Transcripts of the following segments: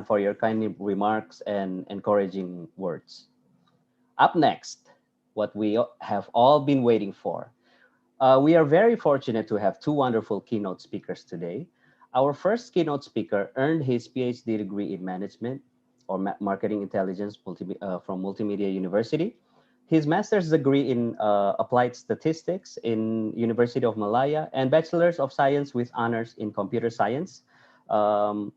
for your kind remarks and encouraging words. Up next, what we have all been waiting for. We are very fortunate to have two wonderful keynote speakers today. Our first keynote speaker earned his PhD degree in management or marketing intelligence from Multimedia University. His master's degree in applied statistics in University of Malaya and bachelor's of science with honors in computer science, um,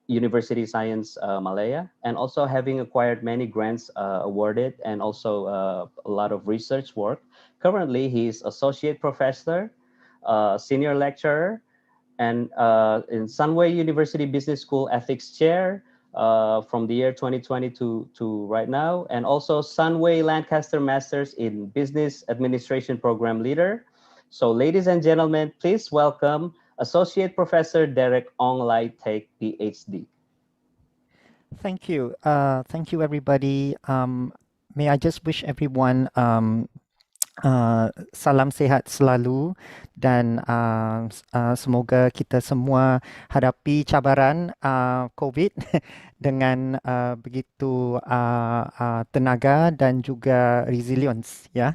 University Science Malaya, and also having acquired many grants awarded and also a lot of research work. Currently, he's associate professor, senior lecturer, and in Sunway University Business School Ethics Chair from the year 2020 to right now, and also Sunway Lancaster Masters in Business Administration Program Leader. So ladies and gentlemen, please welcome Associate Professor Derek Ong Lai Take, PhD. Thank you, everybody. May I just wish everyone salam sehat selalu dan semoga kita semua hadapi cabaran COVID dengan begitu tenaga dan juga resilience, ya.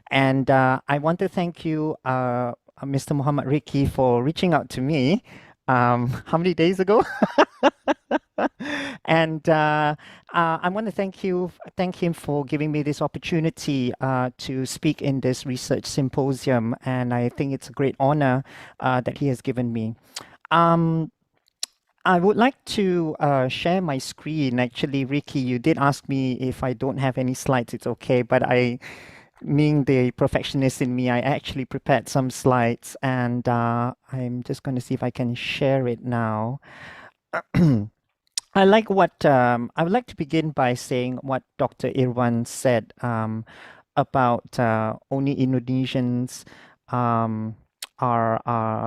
And I want to thank you, Mr. Muhammad Ricky, for reaching out to me. How many days ago? And I want to thank him for giving me this opportunity to speak in this research symposium, and I think it's a great honor that he has given me. I would like to share my screen. Actually, Ricky, you did ask me if I don't have any slides, it's okay, but being the perfectionist in me, I actually prepared some slides, and I'm just going to see if I can share it now. I would like to begin by saying what Dr. Irwan said about only Indonesians are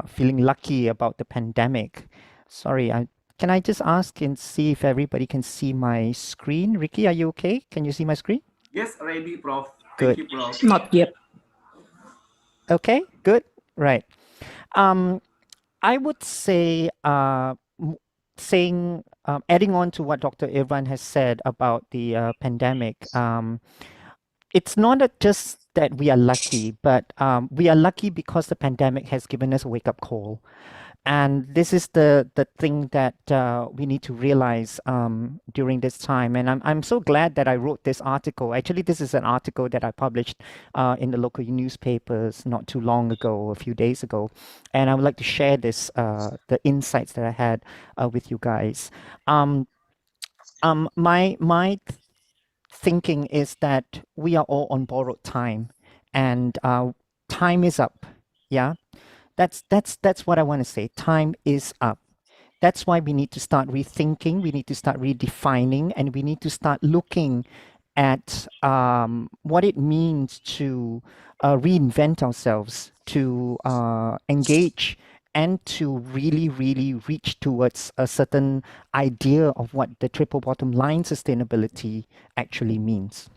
feeling lucky about the pandemic. Sorry, can I just ask and see if everybody can see my screen? Ricky, are you okay? Can you see my screen? Yes, ready, Prof. Good. Thank you, Prof. Not yet. Okay, good. Right. I would say adding on to what Dr. Irvan has said about the pandemic, it's not just that we are lucky, but we are lucky because the pandemic has given us a wake-up call. And this is the thing that we need to realize during this time. And I'm so glad that I wrote this article. Actually, this is an article that I published in the local newspapers not too long ago, a few days ago. And I would like to share this, the insights that I had with you guys. My thinking is that we are all on borrowed time, and time is up. Yeah. That's what I want to say. Time is up. That's why we need to start rethinking, we need to start redefining, and we need to start looking at what it means to reinvent ourselves, to engage, and to really, really reach towards a certain idea of what the triple bottom line sustainability actually means.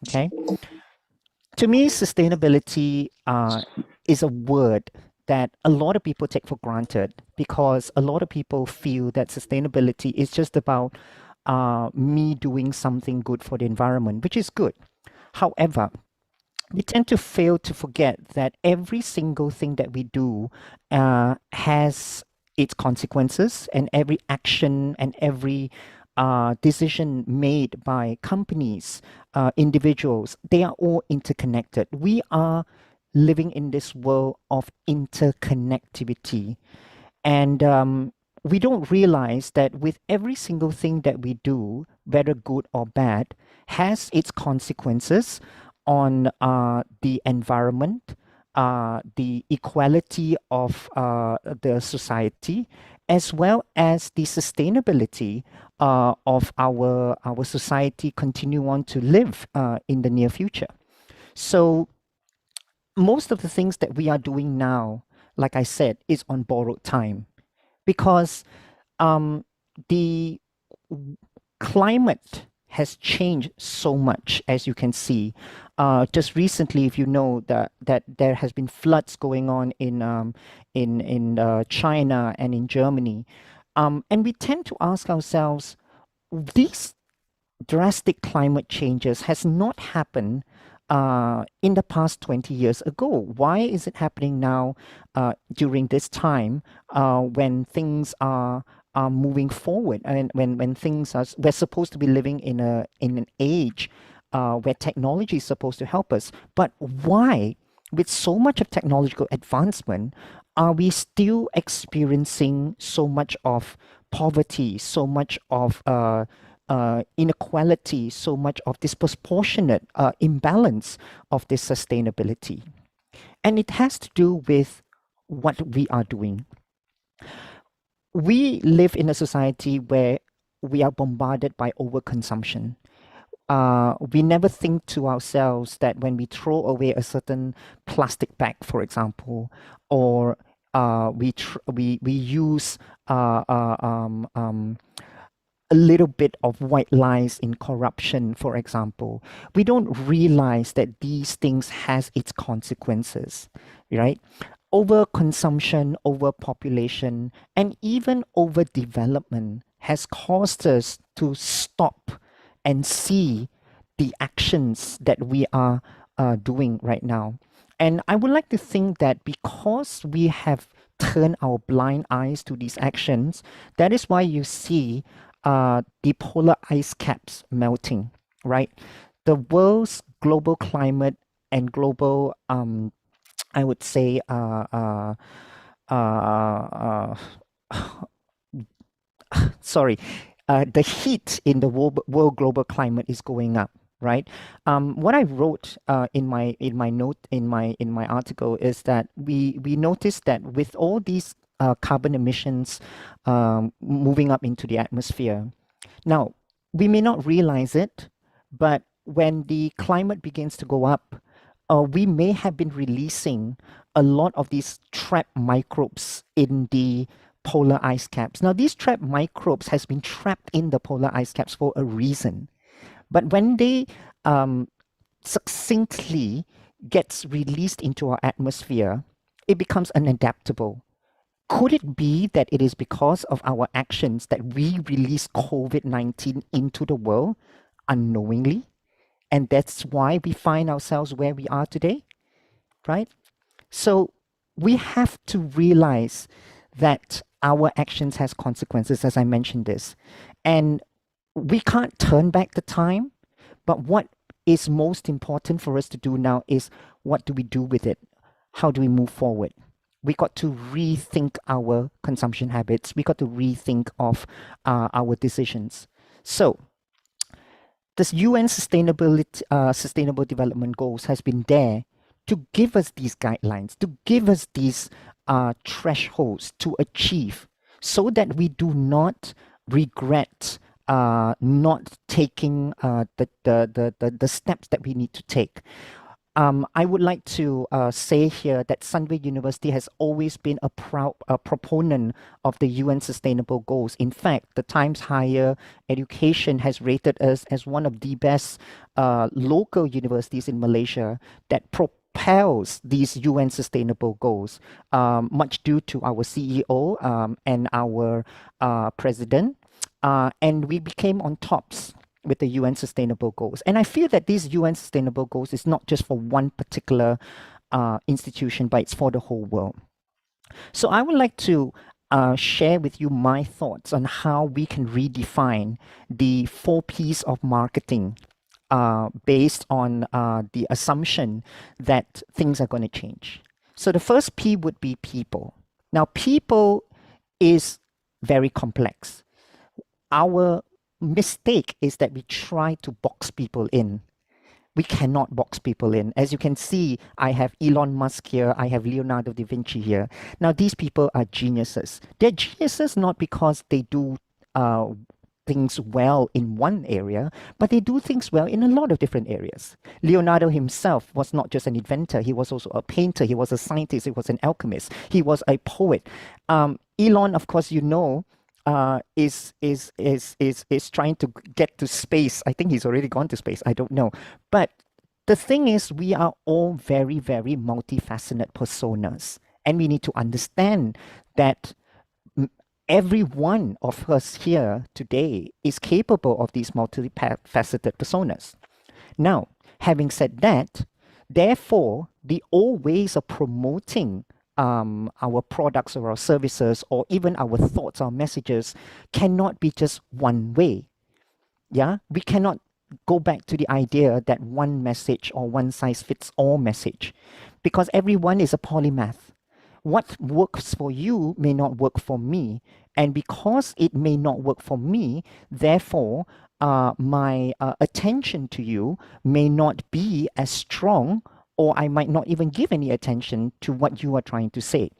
Okay? To me, sustainability is a word that a lot of people take for granted, because a lot of people feel that sustainability is just about me doing something good for the environment, which is good. However, we tend to fail to forget that every single thing that we do has its consequences, and every action and every decision made by companies, individuals, they are all interconnected. We are living in this world of interconnectivity. And we don't realize that with every single thing that we do, whether good or bad, has its consequences on the environment, the equality of the society, as well as the sustainability of our society continue on to live in the near future. So most of the things that we are doing now, like I said, is on borrowed time, because the climate has changed so much, as you can see. Just recently, if you know that there has been floods going on in China and in Germany, and we tend to ask ourselves, these drastic climate changes has not happened in the past 20 years ago. Why is it happening now during this time when things are moving forward and when things are, we're supposed to be living in an age where technology is supposed to help us. But why, with so much of technological advancement, are we still experiencing so much of poverty, so much of inequality, so much of disproportionate imbalance of this sustainability? And it has to do with what we are doing. We live in a society where we are bombarded by overconsumption. We never think to ourselves that when we throw away a certain plastic bag, for example, or we use a little bit of white lies in corruption, for example, we don't realize that these things has its consequences, right? Overconsumption, overpopulation, and even overdevelopment has caused us to stop and see the actions that we are doing right now. And I would like to think that because we have turned our blind eyes to these actions, that is why you see the polar ice caps melting, right? The world's global climate and global, I would say, sorry, the heat in the world global climate is going up, right? What I wrote in my note in my article is that we noticed that with all these carbon emissions moving up into the atmosphere, now we may not realize it, but when the climate begins to go up, we may have been releasing a lot of these trapped microbes in the polar ice caps. Now, these trapped microbes has been trapped in the polar ice caps for a reason. But when they succinctly gets released into our atmosphere, it becomes unadaptable. Could it be that it is because of our actions that we release COVID-19 into the world unknowingly? And that's why we find ourselves where we are today, right? So we have to realize that our actions has consequences, as I mentioned this. And we can't turn back the time, but what is most important for us to do now is what do we do with it? How do we move forward? We got to rethink our consumption habits. We got to rethink of our decisions. So this UN Sustainable Development Goals has been there to give us these guidelines, to give us these thresholds to achieve, so that we do not regret not taking the steps that we need to take. I would like to say here that Sunway University has always been a proud proponent of the UN Sustainable Goals. In fact, the Times Higher Education has rated us as one of the best local universities in Malaysia that propels these UN Sustainable Goals, much due to our CEO and our president. And we became on tops with the UN Sustainable Goals. And I feel that these UN Sustainable Goals is not just for one particular institution, but it's for the whole world. So I would like to share with you my thoughts on how we can redefine the 4 Ps of marketing based on the assumption that things are going to change. So the first P would be people. Now, people is very complex. Our mistake is that we try to box people in. We cannot box people in. As you can see, I have Elon Musk here, I have Leonardo da Vinci here. Now, these people are geniuses. They're geniuses not because they do things well in one area, but they do things well in a lot of different areas. Leonardo himself was not just an inventor, he was also a painter, he was a scientist, he was an alchemist, he was a poet. Elon, of course, you know, is trying to get to space. I think he's already gone to space. I don't know. But the thing is, we are all very, very multifaceted personas. And we need to understand that Every one of us here today is capable of these multifaceted personas. Now, having said that, therefore, the old ways of promoting our products or our services or even our thoughts, our messages cannot be just one way. Yeah, we cannot go back to the idea that one message or one size fits all message because everyone is a polymath. What works for you may not work for me. And because it may not work for me, therefore, my attention to you may not be as strong, or I might not even give any attention to what you are trying to say.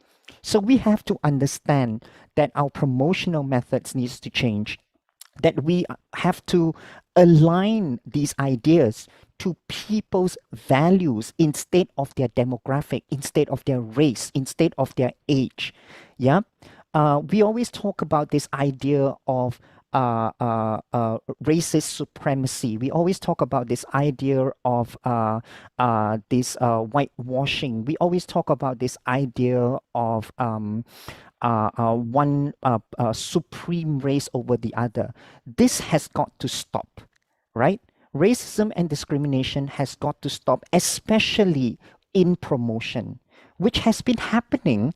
So we have to understand that our promotional methods needs to change, that we have to align these ideas to people's values instead of their demographic, instead of their race, instead of their age. Yeah. We always talk about this idea of racist supremacy. We always talk about this idea of this whitewashing. We always talk about this idea of one supreme race over the other. This has got to stop, right? Racism and discrimination has got to stop, especially in promotion, which has been happening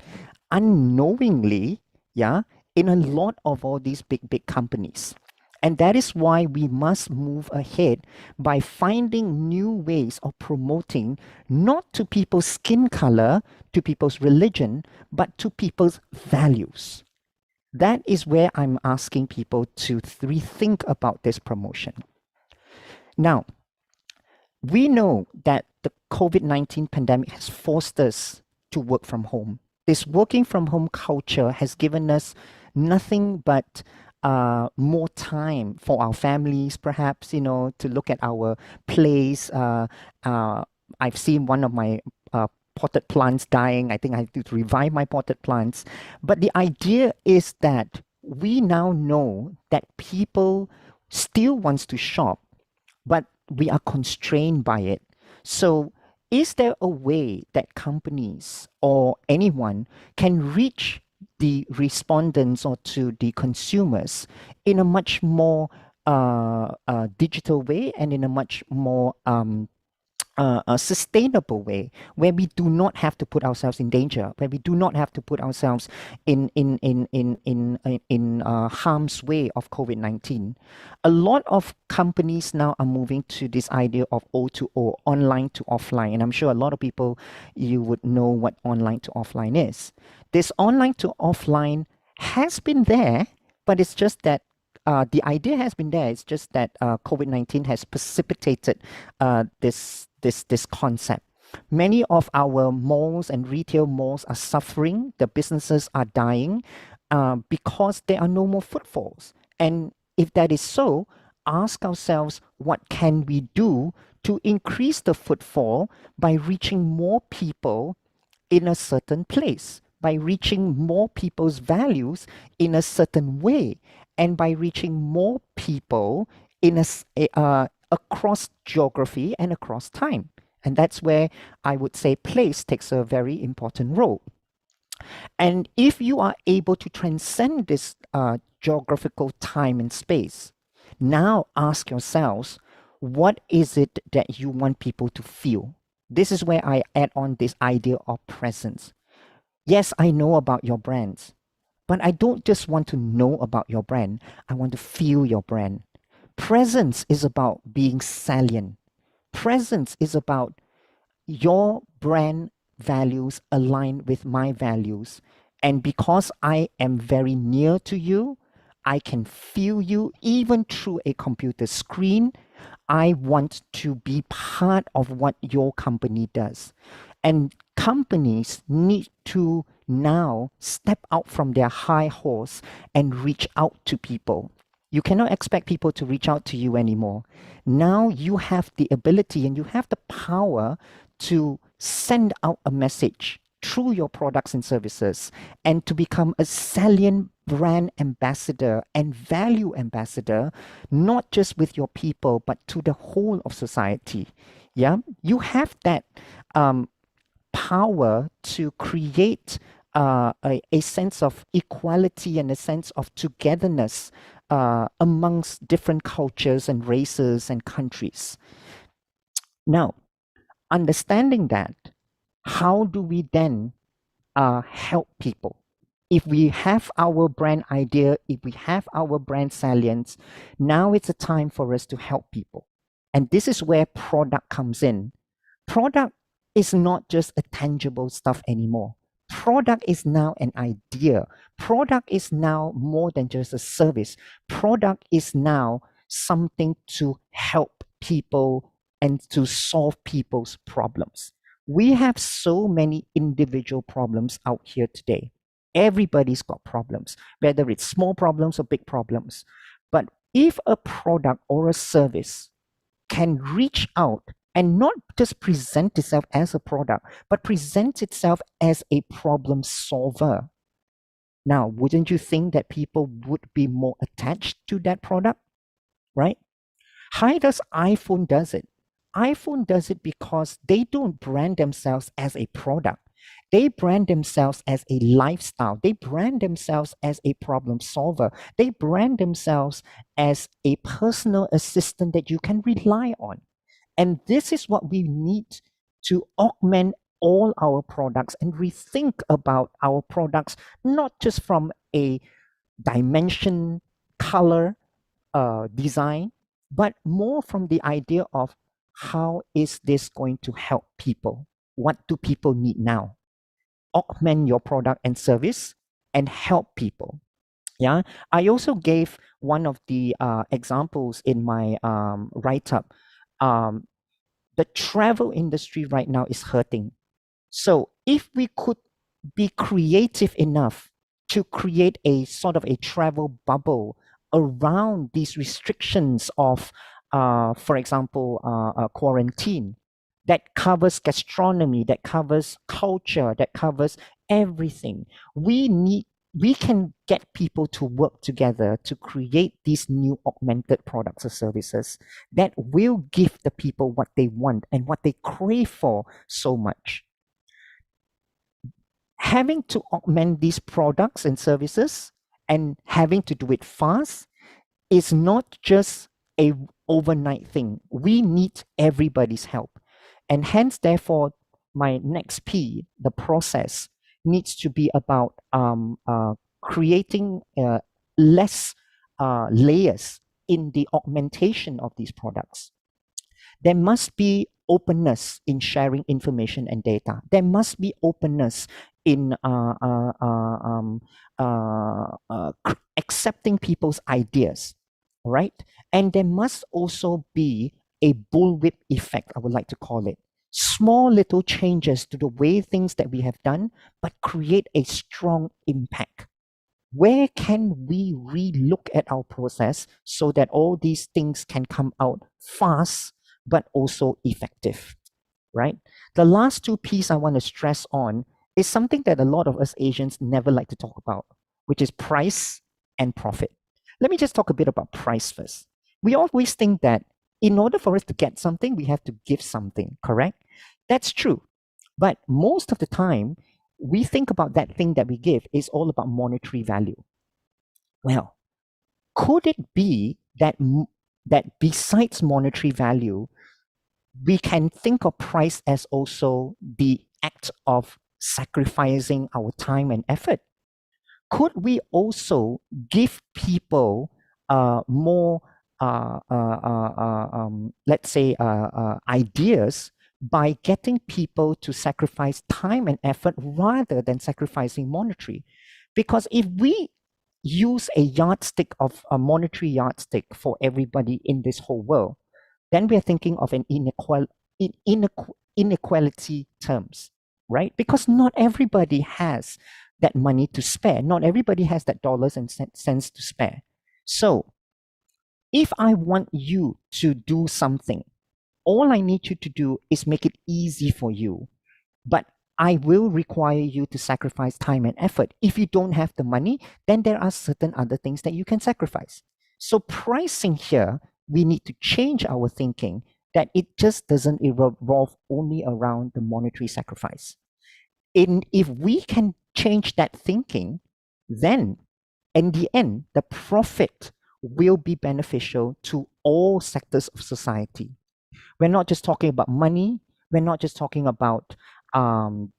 unknowingly, yeah, in a lot of all these big companies. And that is why we must move ahead by finding new ways of promoting not to people's skin color, to people's religion, but to people's values. That is where I'm asking people to rethink about this promotion. Now, we know that the COVID-19 pandemic has forced us to work from home. This working from home culture has given us nothing but more time for our families, perhaps, to look at our plays. I've seen one of my potted plants dying. I think I have to revive my potted plants. But the idea is that we now know that people still wants to shop, but we are constrained by it. So is there a way that companies or anyone can reach the respondents or to the consumers in a much more digital way and in a much more a sustainable way, where we do not have to put ourselves in danger, where we do not have to put ourselves in harm's way of COVID-19. A lot of companies now are moving to this idea of O2O, online to offline, and I'm sure a lot of people, you would know what online to offline is. This online to offline has been there, but it's just that the idea has been there. It's just that COVID-19 has precipitated this concept. Many of our malls and retail malls are suffering. The businesses are dying because there are no more footfalls. And if that is so, ask ourselves, what can we do to increase the footfall by reaching more people in a certain place, by reaching more people's values in a certain way, and by reaching more people in across geography and across time. And that's where I would say place takes a very important role. And if you are able to transcend this geographical time and space, now ask yourselves, what is it that you want people to feel? This is where I add on this idea of presence. Yes, I know about your brands, but I don't just want to know about your brand. I want to feel your brand. Presence is about being salient. Presence is about your brand values align with my values. And because I am very near to you, I can feel you even through a computer screen. I want to be part of what your company does. And companies need to now step out from their high horse and reach out to people. You cannot expect people to reach out to you anymore. Now you have the ability and you have the power to send out a message through your products and services and to become a salient brand ambassador and value ambassador, not just with your people, but to the whole of society. Yeah, you have that power to create a sense of equality and a sense of togetherness amongst different cultures and races and countries. Now, understanding that, how do we then help people? If we have our brand idea, if we have our brand salience, now it's a time for us to help people. And this is where product comes in. Product is not just a tangible stuff anymore. Product is now an idea. Product is now more than just a service. Product is now something to help people and to solve people's problems. We have so many individual problems out here today. Everybody's got problems, whether it's small problems or big problems. But if a product or a service can reach out and not just present itself as a product, but present itself as a problem solver. Now, wouldn't you think that people would be more attached to that product, right? How does iPhone does it? iPhone does it because they don't brand themselves as a product. They brand themselves as a lifestyle. They brand themselves as a problem solver. They brand themselves as a personal assistant that you can rely on. And this is what we need to augment all our products and rethink about our products, not just from a dimension, color, design, but more from the idea of how is this going to help people? What do people need now? Augment your product and service and help people. Yeah, I also gave one of the examples in my write up. Um, the travel industry right now is hurting. So if we could be creative enough to create a sort of a travel bubble around these restrictions of, for example, quarantine, that covers gastronomy, that covers culture, that covers everything. We can get people to work together to create these new augmented products or services that will give the people what they want and what they crave for so much. Having to augment these products and services and having to do it fast is not just a overnight thing. We need everybody's help. And hence, therefore, my next P, the process, needs to be about creating less layers in the augmentation of these products. There must be openness in sharing information and data. There must be openness in accepting people's ideas, right? And there must also be a bullwhip effect, I would like to call it. Small little changes to the way things that we have done, but create a strong impact. Where can we re-look at our process so that all these things can come out fast, but also effective, right? The last two P's I want to stress on is something that a lot of us Asians never like to talk about, which is price and profit. Let me just talk a bit about price first. We always think that in order for us to get something, we have to give something, correct? That's true. But most of the time, we think about that thing that we give is all about monetary value. Well, could it be that that besides monetary value, we can think of price as also the act of sacrificing our time and effort? Could we also give people more, let's say, ideas by getting people to sacrifice time and effort rather than sacrificing monetary? Because if we use a yardstick of a monetary yardstick for everybody in this whole world, then we are thinking of an inequality terms, right? Because not everybody has that money to spare. Not everybody has that dollars and cents to spare. So if I want you to do something, all I need you to do is make it easy for you. But I will require you to sacrifice time and effort. If you don't have the money, then there are certain other things that you can sacrifice. So pricing here, we need to change our thinking that it just doesn't revolve only around the monetary sacrifice. If we can change that thinking, then in the end, the profit will be beneficial to all sectors of society. We're not just talking about money. We're not just talking about um,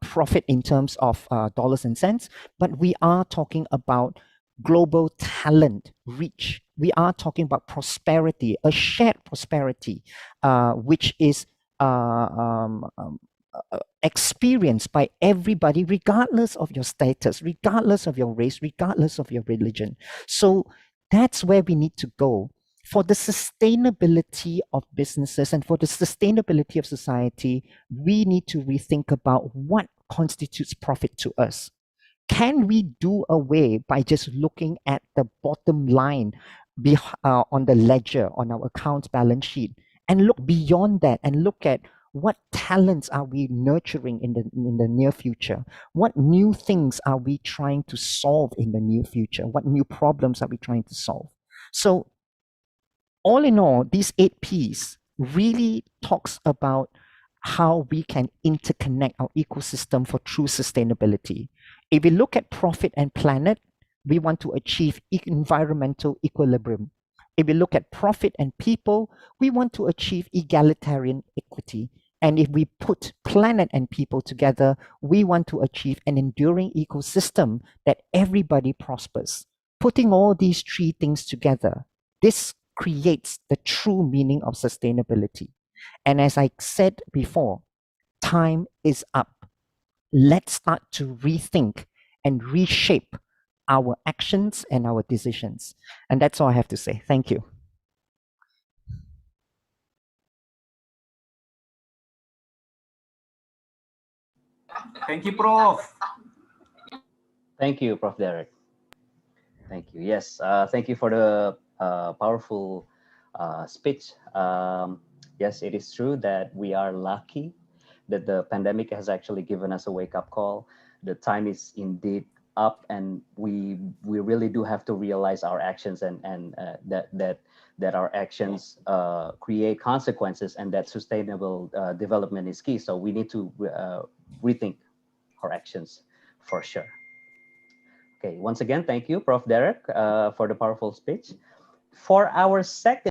profit in terms of dollars and cents, but we are talking about global talent reach. We are talking about prosperity, a shared prosperity, which is experienced by everybody, regardless of your status, regardless of your race, regardless of your religion. So that's where we need to go for the sustainability of businesses and for the sustainability of society. We need to rethink about what constitutes profit to us. Can we do away by just looking at the bottom line on the ledger, on our accounts balance sheet, and look beyond that and look at what talents are we nurturing in the near future? What new things are we trying to solve in the near future? What new problems are we trying to solve? So all in all, these 8 Ps really talks about how we can interconnect our ecosystem for true sustainability. If we look at profit and planet, we want to achieve environmental equilibrium. If we look at profit and people, we want to achieve egalitarian equity. And if we put planet and people together, we want to achieve an enduring ecosystem that everybody prospers. Putting all these 3 things together, this creates the true meaning of sustainability. And as I said before, time is up. Let's start to rethink and reshape our actions and our decisions. And that's all I have to say. Thank you. Thank you, Prof. Thank you, Prof. Derek. Thank you. Yes, thank you for the powerful speech. Yes, it is true that we are lucky that the pandemic has actually given us a wake-up call. The time is indeed up, and we really do have to realize our actions, and that our actions create consequences, and that sustainable development is key. So we need to rethink our actions for sure. Okay, once again, thank you, Prof. Derek, for the powerful speech. For our second